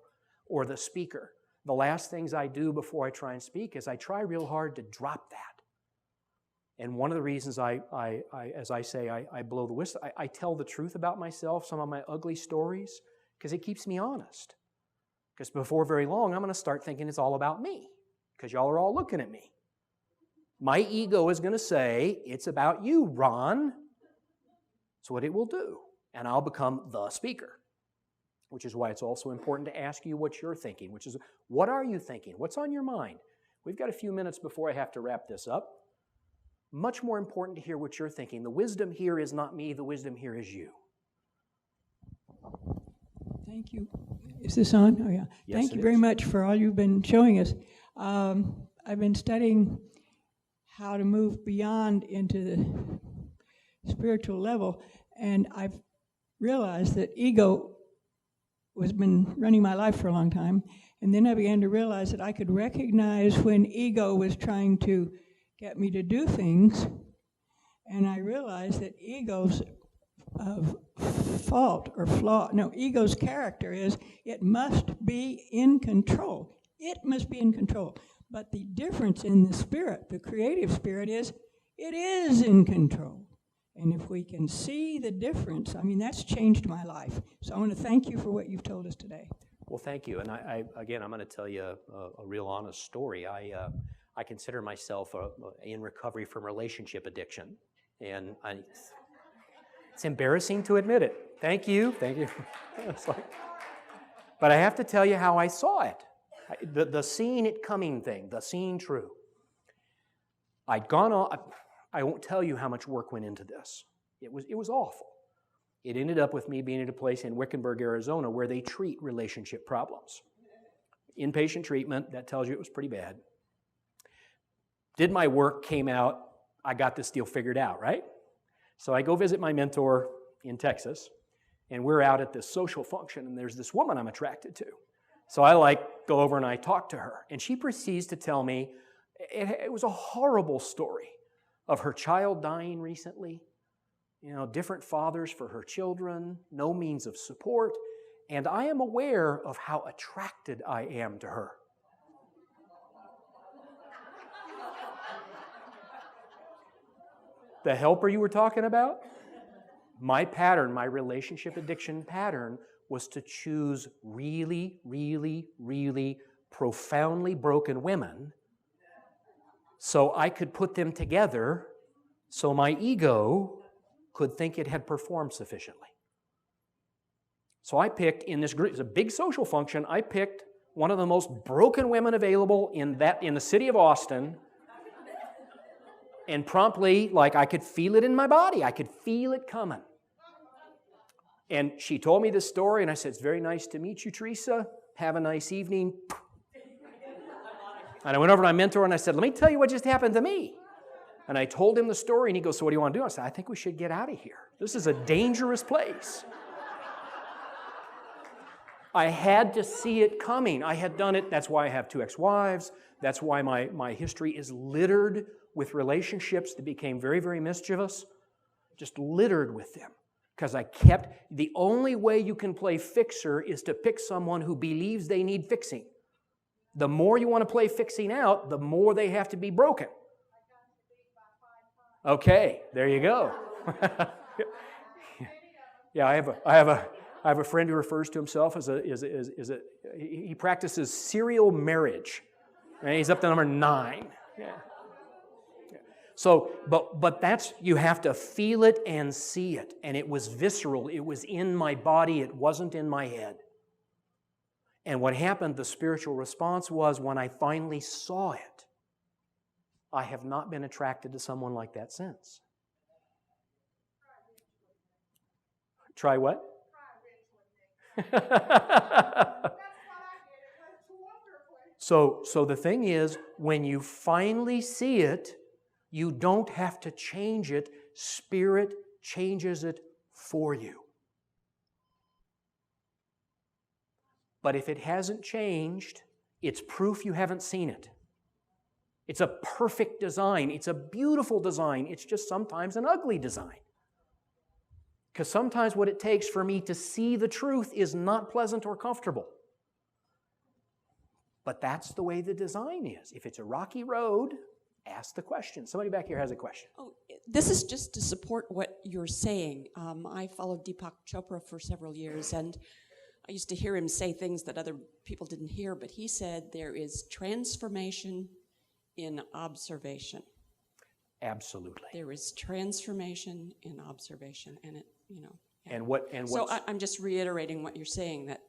or the speaker. The last things I do before I try and speak is I try real hard to drop that. And one of the reasons I blow the whistle, I tell the truth about myself, some of my ugly stories, because it keeps me honest. Because before very long, I'm going to start thinking it's all about me, because y'all are all looking at me. My ego is going to say, it's about you, Ron. That's what it will do. And I'll become the speaker, which is why it's also important to ask you what you're thinking, which is, what are you thinking? What's on your mind? We've got a few minutes before I have to wrap this up. Much more important to hear what you're thinking. The wisdom here is not me. The wisdom here is you. Thank you. Is this on? Oh, yeah. Yes, Thank it you very is. much for all you've been showing us. I've been studying how to move beyond into the spiritual level, and I've realized that ego has been running my life for a long time, and then I began to realize that I could recognize when ego was trying to get me to do things, and I realized that ego's ego's character is it must be in control. It must be in control. But the difference in the spirit, the creative spirit, is it is in control. And if we can see the difference, I mean, that's changed my life. So I want to thank you for what you've told us today. Well, thank you. And again, I'm going to tell you a real honest story. I consider myself in recovery from relationship addiction. And it's embarrassing to admit it. Thank you. But I have to tell you how I saw it. The seeing it coming thing, the seeing true. I'd gone on, I won't tell you how much work went into this. It was awful. It ended up with me being at a place in Wickenburg, Arizona, where they treat relationship problems. Inpatient treatment, that tells you it was pretty bad. Did my work, came out, I got this deal figured out, right? So I go visit my mentor in Texas, and we're out at this social function, and there's this woman I'm attracted to. So I go over and I talk to her, and she proceeds to tell me it was a horrible story of her child dying recently, different fathers for her children, no means of support, and I am aware of how attracted I am to her. The helper you were talking about? My pattern, my relationship addiction pattern, was to choose really, really, really profoundly broken women so I could put them together so my ego could think it had performed sufficiently. So I picked in this group, it's a big social function, I picked one of the most broken women available in the city of Austin, and promptly, I could feel it in my body. I could feel it coming. And she told me this story, and I said, it's very nice to meet you, Teresa. Have a nice evening. And I went over to my mentor, and I said, let me tell you what just happened to me. And I told him the story, and he goes, so what do you want to do? I said, I think we should get out of here. This is a dangerous place. I had to see it coming. I had done it. That's why I have 2 ex-wives. That's why my history is littered with relationships that became very, very mischievous. Just littered with them. Because the only way you can play fixer is to pick someone who believes they need fixing. The more you want to play fixing out, the more they have to be broken. Okay, there you go. Yeah, I have a friend who refers to himself as he practices serial marriage. And he's up to number 9. Yeah. So, but that's, you have to feel it and see it. And it was visceral. It was in my body. It wasn't in my head. And what happened, the spiritual response was when I finally saw it, I have not been attracted to someone like that since. Try what? So the thing is, when you finally see it, you don't have to change it. Spirit changes it for you. But if it hasn't changed, it's proof you haven't seen it. It's a perfect design. It's a beautiful design. It's just sometimes an ugly design. Because sometimes what it takes for me to see the truth is not pleasant or comfortable. But that's the way the design is. If it's a rocky road, ask the question. Somebody back here has a question. Oh, this is just to support what you're saying. I followed Deepak Chopra for several years, and I used to hear him say things that other people didn't hear, but he said there is transformation in observation. Absolutely. There is transformation in observation, and it, you know. Yeah. So I'm just reiterating what you're saying, that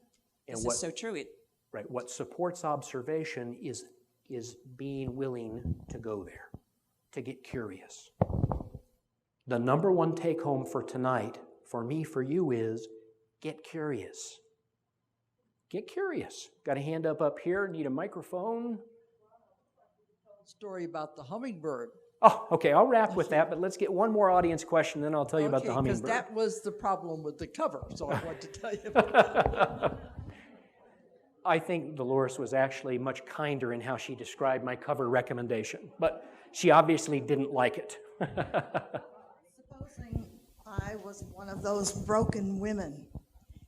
this is so true. Right. What supports observation is being willing to go there, to get curious. The number one take home for tonight, for me, for you, is get curious. Get curious. Got a hand up here, need a microphone. Story about the hummingbird. Oh, okay, I'll wrap with that, but let's get one more audience question, then I'll tell you about the hummingbird. Because that was the problem with the cover, so I want to tell you about that. I think Dolores was actually much kinder in how she described my cover recommendation, but she obviously didn't like it. Supposing I was one of those broken women,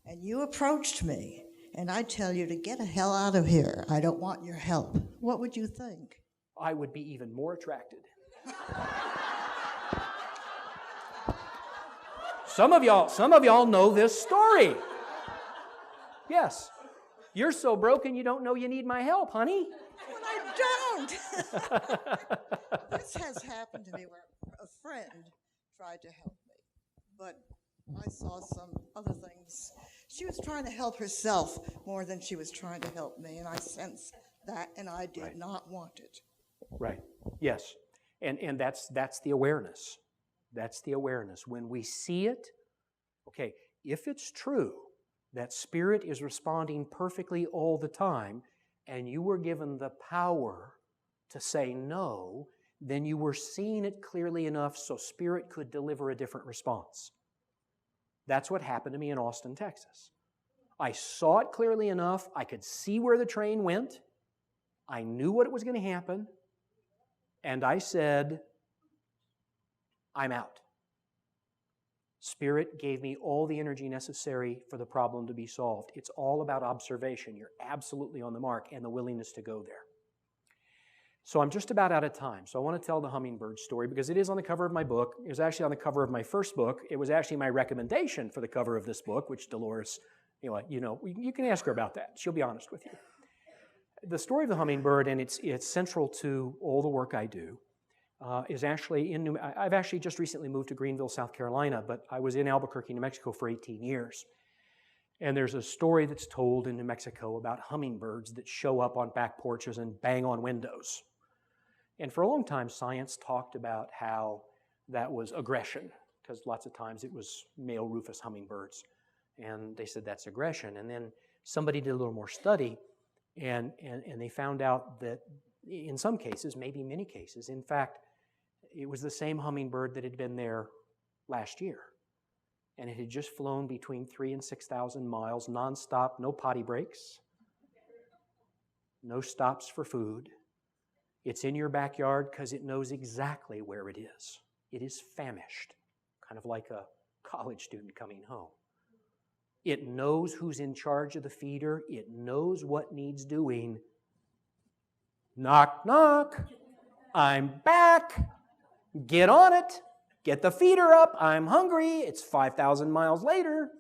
and you approached me, and I tell you to get the hell out of here. I don't want your help. What would you think? I would be even more attracted. Some of y'all know this story. Yes. You're so broken you don't know you need my help, honey. But I don't. This has happened to me where a friend tried to help me, but I saw some other things. She was trying to help herself more than she was trying to help me, and I sensed that, and I did not want it. Right. Yes. And that's the awareness. That's the awareness. When we see it, okay, if it's true that Spirit is responding perfectly all the time, and you were given the power to say no, then you were seeing it clearly enough so Spirit could deliver a different response. That's what happened to me in Austin, Texas. I saw it clearly enough. I could see where the train went. I knew what was going to happen. And I said, I'm out. Spirit gave me all the energy necessary for the problem to be solved. It's all about observation. You're absolutely on the mark, and the willingness to go there. So I'm just about out of time. So I want to tell the hummingbird story because it is on the cover of my book. It was actually on the cover of my first book. It was actually my recommendation for the cover of this book, which Dolores, you can ask her about that. She'll be honest with you. The story of the hummingbird, and it's central to all the work I do, is actually I've actually just recently moved to Greenville, South Carolina, but I was in Albuquerque, New Mexico for 18 years. And there's a story that's told in New Mexico about hummingbirds that show up on back porches and bang on windows. And for a long time, science talked about how that was aggression, because lots of times it was male rufous hummingbirds. And they said that's aggression. And then somebody did a little more study, and they found out that in some cases, maybe many cases, in fact, it was the same hummingbird that had been there last year. And it had just flown between 3,000 and 6,000 miles, nonstop, no potty breaks, no stops for food. It's in your backyard because it knows exactly where it is. It is famished, kind of like a college student coming home. It knows who's in charge of the feeder. It knows what needs doing. Knock, knock. I'm back. Get on it. Get the feeder up. I'm hungry. It's 5,000 miles later.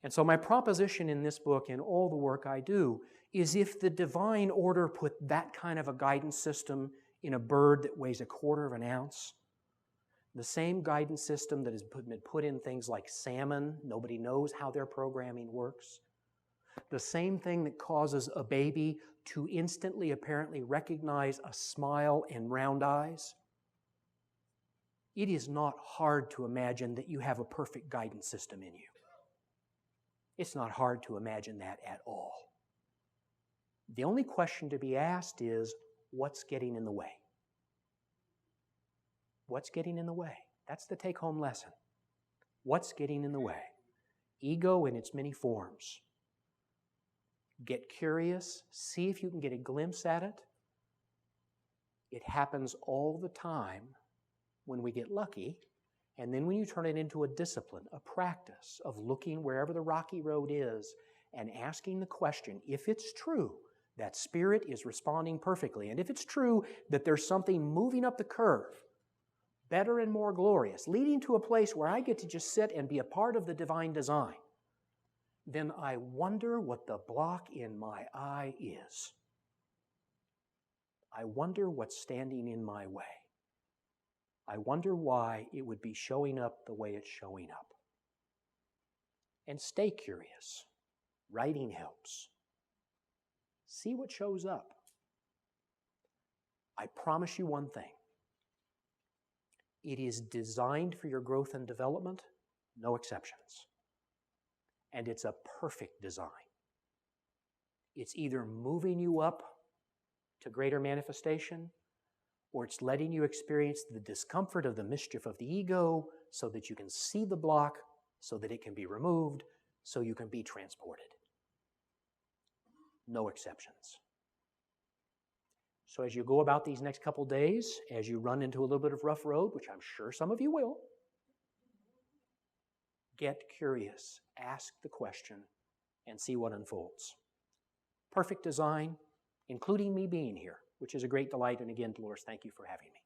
And so my proposition in this book and all the work I do is if the divine order put that kind of a guidance system in a bird that weighs 1/4 ounce, the same guidance system that has been put in things like salmon, nobody knows how their programming works, the same thing that causes a baby to instantly apparently recognize a smile and round eyes, It is not hard to imagine that you have a perfect guidance system in you. It's not hard to imagine that at all. The only question to be asked is, what's getting in the way? What's getting in the way? That's the take-home lesson. What's getting in the way? Ego in its many forms. Get curious, see if you can get a glimpse at it. It happens all the time when we get lucky, and then when you turn it into a discipline, a practice of looking wherever the rocky road is and asking the question, if it's true that spirit is responding perfectly, and if it's true that there's something moving up the curve, better and more glorious, leading to a place where I get to just sit and be a part of the divine design, then I wonder what the block in my eye is. I wonder what's standing in my way. I wonder why it would be showing up the way it's showing up. And stay curious. Writing helps. See what shows up. I promise you one thing. It is designed for your growth and development, no exceptions. And it's a perfect design. It's either moving you up to greater manifestation, or it's letting you experience the discomfort of the mischief of the ego so that you can see the block, so that it can be removed, so you can be transported. No exceptions. So as you go about these next couple days, as you run into a little bit of rough road, which I'm sure some of you will, get curious, ask the question, and see what unfolds. Perfect design, including me being here, which is a great delight. And again, Dolores, thank you for having me.